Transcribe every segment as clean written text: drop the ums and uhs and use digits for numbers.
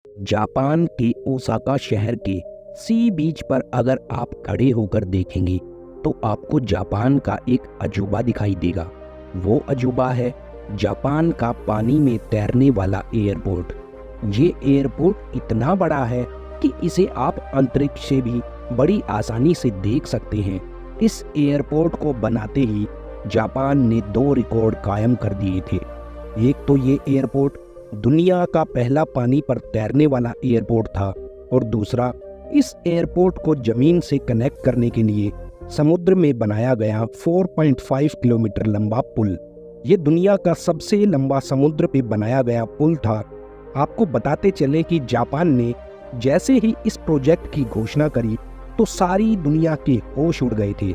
Japan के Osaka शहर के सी बीच पर अगर आप खड़े होकर देखेंगे तो आपको जापान का एक अजूबा दिखाई देगा। वो अजूबा है जापान का पानी में तैरने वाला एयरपोर्ट। ये एयरपोर्ट इतना बड़ा है कि इसे आप अंतरिक्ष से भी बड़ी आसानी से देख सकते हैं। इस एयरपोर्ट को बनाते ही जापान ने 2 रिकॉर्ड कायम कर दिए थे। एक तो ये एयरपोर्ट दुनिया का पहला पानी पर तैरने वाला एयरपोर्ट था और दूसरा इस एयरपोर्ट को जमीन से कनेक्ट करने के लिए समुद्र में बनाया गया 4.5 किलोमीटर लंबा पुल। ये दुनिया का सबसे लंबा समुद्र पे बनाया गया पुल था। आपको बताते चले कि जापान ने जैसे ही इस प्रोजेक्ट की घोषणा करी तो सारी दुनिया के होश उड़ गए थे,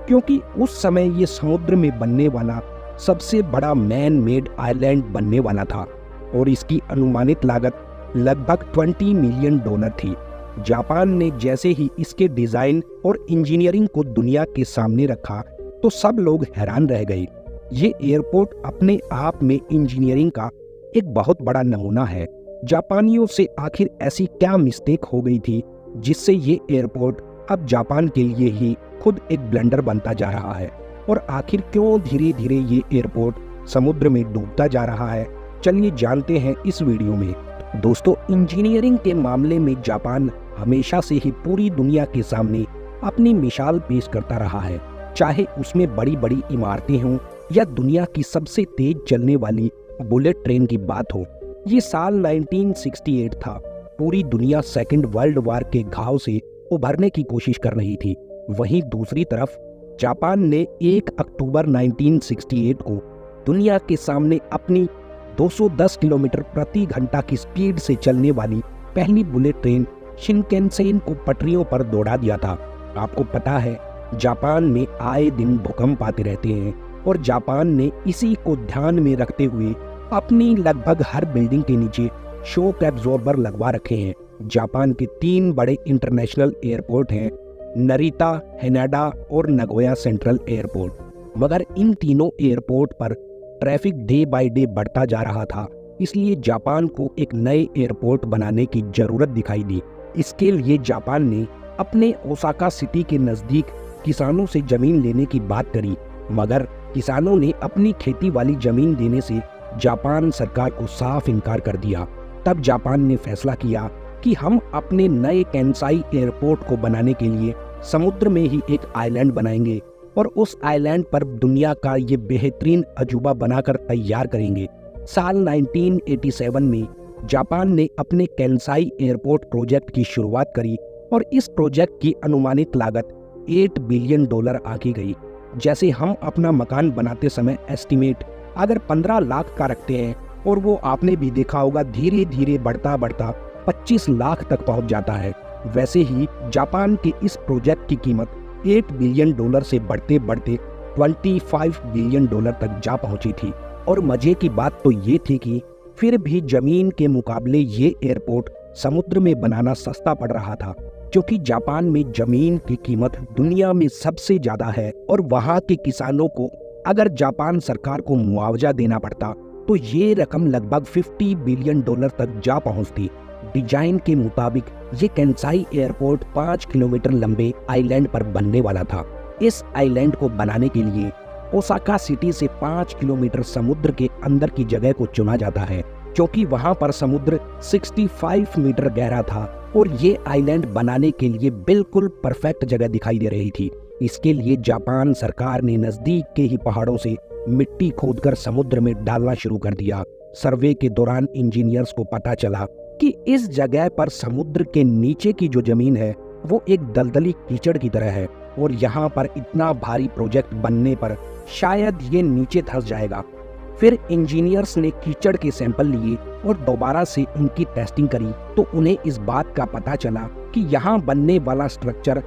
क्योंकि उस समय ये समुद्र में बनने वाला सबसे बड़ा मैन मेड आइलैंड बनने वाला था और इसकी अनुमानित लागत लगभग $20 मिलियन थी। जापान ने जैसे ही इसके डिजाइन और इंजीनियरिंग को दुनिया के सामने रखा तो सब लोग हैरान रह गए। ये एयरपोर्ट अपने आप में इंजीनियरिंग का एक बहुत बड़ा नमूना है। जापानियों से आखिर ऐसी क्या मिस्टेक हो गई थी जिससे ये एयरपोर्ट अब जापान के लिए ही खुद एक ब्लंडर बनता जा रहा है, और आखिर क्यों धीरे धीरे ये एयरपोर्ट समुद्र में डूबता जा रहा है, चलिए जानते हैं इस वीडियो में। दोस्तों, इंजीनियरिंग के मामले में जापान हमेशा से ही पूरी दुनिया के सामने अपनी मिसाल पेश करता रहा है, चाहे उसमें बड़ी बड़ी इमारतें हों या दुनिया की सबसे तेज चलने वाली बुलेट ट्रेन की बात हो। ये साल 1968 था। पूरी दुनिया सेकेंड वर्ल्ड वॉर के घाव से उभरने की कोशिश कर रही थी। वहीं दूसरी तरफ जापान ने 1 अक्टूबर 1968 को दुनिया के सामने अपनी 210 किलोमीटर प्रति घंटा की स्पीड से चलने वाली पहली बुलेट ट्रेन शिनकेनसेन को पटरियों पर दौड़ा दिया था। आपको पता है, जापान में आए दिन भूकंप आते रहते हैं और जापान ने इसी को ध्यान में रखते हुए अपनी लगभग हर बिल्डिंग के नीचे शॉक एब्जॉर्बर लगवा रखे हैं। जापान के 3 बड़े इंटरनेशनल एयरपोर्ट हैं, नरिता, हैनाडा और नगोया सेंट्रल एयरपोर्ट। मगर इन तीनों एयरपोर्ट पर ट्रैफिक डे बाय डे बढ़ता जा रहा था, इसलिए जापान को एक नए एयरपोर्ट बनाने की जरूरत दिखाई दी। इसके लिए जापान ने अपने ओसाका सिटी के नज़दीक किसानों से जमीन लेने की बात करी, मगर किसानों ने अपनी खेती वाली जमीन देने से जापान सरकार को साफ इनकार कर दिया। तब जापान ने फैसला किया कि हम अपने नए कैंसाई एयरपोर्ट को बनाने के लिए समुद्र में ही एक आइलैंड बनाएंगे और उस आइलैंड पर दुनिया का ये बेहतरीन अजूबा बनाकर तैयार करेंगे। साल 1987 में जापान ने अपने कैंसाई एयरपोर्ट प्रोजेक्ट की शुरुआत करी और इस प्रोजेक्ट की अनुमानित लागत $8 बिलियन आंकी गई। जैसे हम अपना मकान बनाते समय एस्टिमेट अगर 15 लाख का रखते हैं और वो आपने भी देखा होगा धीरे धीरे बढ़ता बढ़ता 25 लाख तक पहुंच जाता है, वैसे ही जापान के इस प्रोजेक्ट की कीमत $8 बिलियन से बढ़ते बढ़ते $25 बिलियन तक जा पहुंची थी। और मजे की बात तो ये थी कि फिर भी जमीन के मुकाबले ये एयरपोर्ट समुद्र में बनाना सस्ता पड़ रहा था, क्योंकि जापान में जमीन की कीमत दुनिया में सबसे ज्यादा है और वहां के किसानों को अगर जापान सरकार को मुआवजा देना पड़ता तो ये रकम लगभग $50 बिलियन तक जा पहुंचती। डिजाइन के मुताबिक ये कैंसाई एयरपोर्ट 5 किलोमीटर लंबे आइलैंड पर बनने वाला था। इस आइलैंड को बनाने के लिए ओसाका सिटी से 5 किलोमीटर समुद्र के अंदर की जगह को चुना जाता है, क्योंकि वहां पर समुद्र 65 मीटर गहरा था और ये आइलैंड बनाने के लिए बिल्कुल परफेक्ट जगह दिखाई दे रही थी। इसके लिए जापान सरकार ने नजदीक के ही पहाड़ों से मिट्टी खोदकर समुद्र में डालना शुरू कर दिया। सर्वे के दौरान इंजीनियर्स को पता चला कि इस जगह पर समुद्र के नीचे की जो जमीन है वो एक दलदली कीचड़ की तरह है और यहाँ पर इतना भारी प्रोजेक्ट बनने पर शायद ये नीचे धंस जाएगा। फिर इंजीनियर्स ने कीचड़ के सैंपल लिए और दोबारा से उनकी टेस्टिंग करी तो उन्हें इस बात का पता चला कि यहाँ बनने वाला स्ट्रक्चर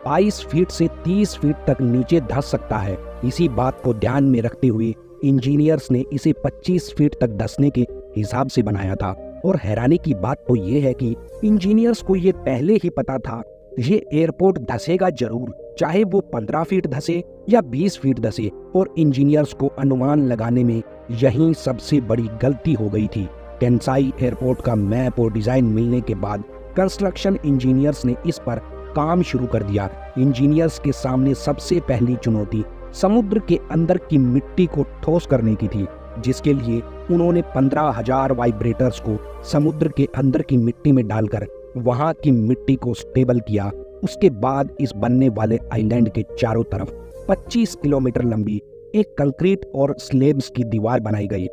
22 फीट से 30 फीट तक नीचे धंस सकता है। इसी बात को ध्यान में रखते हुए इंजीनियर्स ने इसे 25 फीट तक धंसने के हिसाब से बनाया था। और हैरानी की बात तो ये है कि इंजीनियर्स को ये पहले ही पता था ये एयरपोर्ट धंसेगा जरूर, चाहे वो 15 फीट धंसे या 20 फीट धंसे। और इंजीनियर्स को अनुमान लगाने में यही सबसे बड़ी गलती हो गई थी, केंसाई एयरपोर्ट का मैप और डिजाइन मिलने के बाद कंस्ट्रक्शन इंजीनियर्स ने इस पर काम शुरू कर दिया। इंजीनियर्स के सामने सबसे पहली चुनौती समुद्र के अंदर की मिट्टी को ठोस करने की थी, जिसके लिए उन्होंने 15,000 वाइब्रेटर्स को समुद्र के अंदर की मिट्टी में डालकर वहां की मिट्टी को स्टेबल किया। उसके बाद इस बनने वाले आइलैंड के चारों तरफ 25 किलोमीटर लंबी एक कंक्रीट और स्लेब्स की दीवार बनाई गई।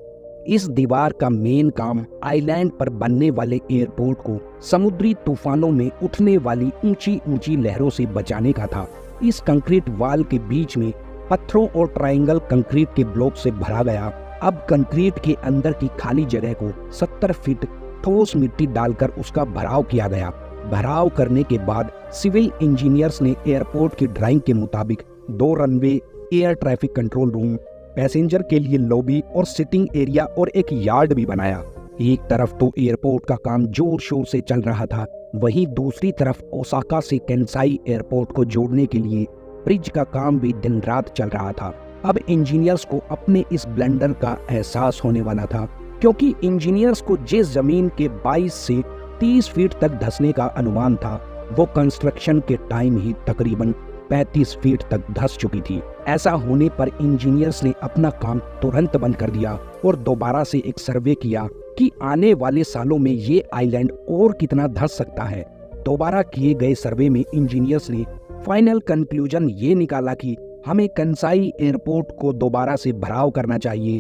इस दीवार का मेन काम आइलैंड पर बनने वाले एयरपोर्ट को समुद्री तूफानों में उठने वाली ऊंची ऊंची लहरों से बचाने का था। इस कंक्रीट वाल के बीच में पत्थरों और ट्रायंगल कंक्रीट के ब्लॉक से भरा गया। अब कंक्रीट के अंदर की खाली जगह को 70 फीट ठोस मिट्टी डालकर उसका भराव किया गया। भराव करने के बाद सिविल इंजीनियर्स ने एयरपोर्ट की ड्राइंग के मुताबिक 2 runway, air traffic control room, passenger के लिए लॉबी और सिटिंग एरिया और एक यार्ड भी बनाया। एक तरफ तो एयरपोर्ट का काम जोर शोर से चल रहा था, वहीं दूसरी तरफ ओसाका से केंसाई एयरपोर्ट को जोड़ने के लिए ब्रिज का काम भी दिन रात चल रहा था। अब इंजीनियर्स को अपने इस ब्लंडर का एहसास होने वाला था, क्योंकि इंजीनियर्स को जिस जमीन के 22 से 30 फीट तक धंसने का अनुमान था, वो कंस्ट्रक्शन के टाइम ही तकरीबन 35 फीट तक धंस चुकी थी। ऐसा होने पर इंजीनियर्स ने अपना काम तुरंत बंद कर दिया और दोबारा से एक सर्वे किया कि आने वाले सालों में ये आइलैंड और कितना धंस सकता है। दोबारा किए गए सर्वे में इंजीनियर्स ने फाइनल कंक्लूजन ये निकाला कि हमें केंसाई एयरपोर्ट को दोबारा से भराव करना चाहिए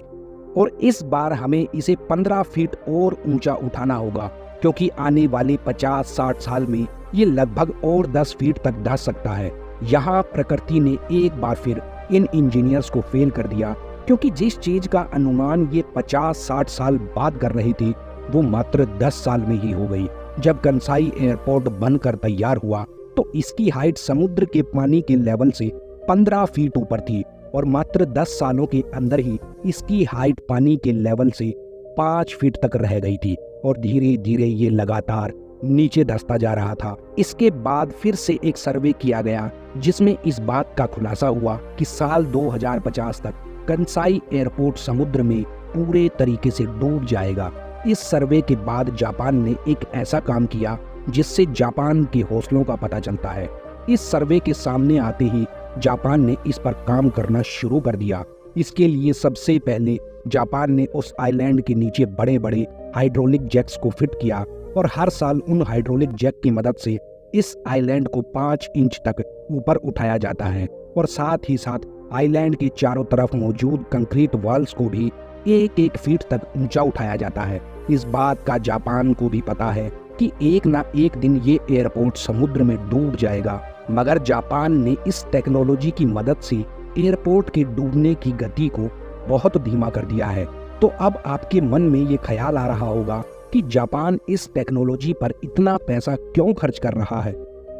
और इस बार हमें इसे 15 फीट और ऊंचा उठाना होगा, क्योंकि आने वाले 50-60 साल में ये लगभग और 10 फीट तक धंस सकता है। यहाँ प्रकृति ने एक बार फिर इन इंजीनियर्स को फेल कर दिया, क्योंकि जिस चीज का अनुमान ये 50-60 साल बाद कर रही थी, वो मात्र 10 साल में ही हो गई। जब केंसाई एयरपोर्ट बनकर तैयार हुआ तो इसकी हाइट समुद्र के पानी के लेवल से 15 फीट ऊपर थी और मात्र 10 सालों के अंदर ही इसकी हाइट पानी के लेवल से 5 फीट तक रह गई थी और धीरे धीरे ये लगातार नीचे धंसता जा रहा था। इसके बाद फिर से एक सर्वे किया गया, जिसमें इस बात का खुलासा हुआ कि साल 2050 तक केंसाई एयरपोर्ट समुद्र में पूरे तरीके से डूब जाएगा। इस सर्वे के बाद जापान ने एक ऐसा काम किया जिससे जापान के हौसलों का पता चलता है। इस सर्वे के सामने आते ही जापान ने इस पर काम करना शुरू कर दिया। इसके लिए सबसे पहले जापान ने उस आइलैंड के नीचे बड़े बड़े हाइड्रोलिक जैक्स को फिट किया और हर साल उन हाइड्रोलिक जैक की मदद से इस आइलैंड को 5 इंच तक ऊपर उठाया जाता है और साथ ही साथ आइलैंड के चारों तरफ मौजूद कंक्रीट वॉल्स को भी 1-1 फीट तक ऊंचा उठाया जाता है। इस बात का जापान को भी पता है कि एक ना एक दिन ये एयरपोर्ट समुद्र में डूब जाएगा, मगर जापान ने इस टेक्नोलॉजी की मदद से एयरपोर्ट के डूबने की गति को बहुत धीमा कर दिया है। तो अब आपके मन में ये ख्याल आ रहा होगा कि जापान इस टेक्नोलॉजी पर इतना पैसा क्यों खर्च कर रहा है।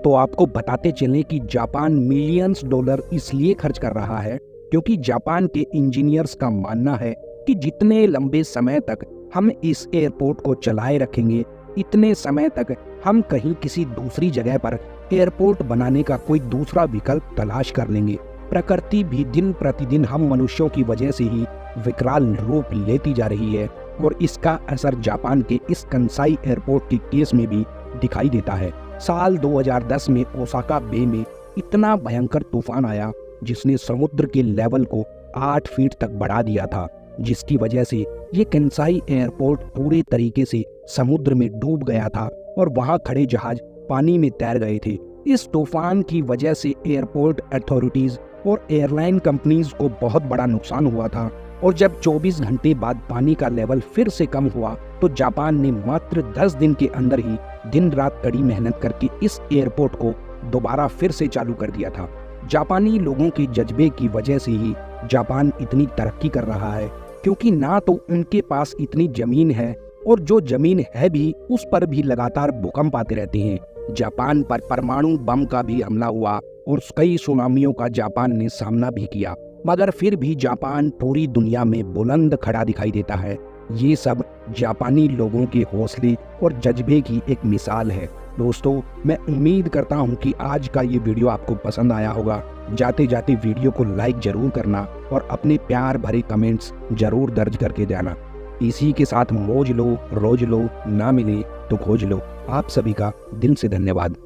तो आपको बताते चलें कि जापान मिलियंस डॉलर इसलिए खर्च कर रहा है क्योंकि जापान के इंजीनियर्स का मानना है कि जितने लंबे समय तक हम इस एयरपोर्ट को चलाए रखेंगे, इतने समय तक हम कहीं किसी दूसरी जगह पर एयरपोर्ट बनाने का कोई दूसरा विकल्प तलाश कर लेंगे। प्रकृति भी दिन प्रतिदिन हम मनुष्यों की वजह से ही विकराल रूप लेती जा रही है और इसका असर जापान के इस केंसाई एयरपोर्ट के केस में भी दिखाई देता है। साल 2010 में ओसाका बे में इतना भयंकर तूफान आया जिसने समुद्र के लेवल को 8 फीट तक बढ़ा दिया था, जिसकी वजह से ये केंसाई एयरपोर्ट पूरे तरीके से समुद्र में डूब गया था और वहां खड़े जहाज पानी में तैर गए थे। इस तूफान की वजह से एयरपोर्ट अथॉरिटीज और एयरलाइन कंपनीज को बहुत बड़ा नुकसान हुआ था और जब 24 घंटे बाद पानी का लेवल फिर से कम हुआ तो जापान ने मात्र 10 दिन के अंदर ही दिन रात कड़ी मेहनत करके इस एयरपोर्ट को दोबारा फिर से चालू कर दिया था। जापानी लोगों के जज्बे की वजह से ही जापान इतनी तरक्की कर रहा है, क्योंकि ना तो उनके पास इतनी जमीन है और जो जमीन है भी उस पर भी लगातार भूकंप आते रहते हैं। जापान पर परमाणु बम का भी हमला हुआ और कई सुनामियों का जापान ने सामना भी किया, मगर फिर भी जापान पूरी दुनिया में बुलंद खड़ा दिखाई देता है। ये सब जापानी लोगों के हौसले और जज्बे की एक मिसाल है। दोस्तों, मैं उम्मीद करता हूँ कि आज का ये वीडियो आपको पसंद आया होगा। जाते जाते वीडियो को लाइक जरूर करना और अपने प्यार भरे कमेंट्स जरूर दर्ज करके जाना। इसी के साथ मौज लो, रोज लो, ना मिले तो खोज लो। आप सभी का दिल से धन्यवाद।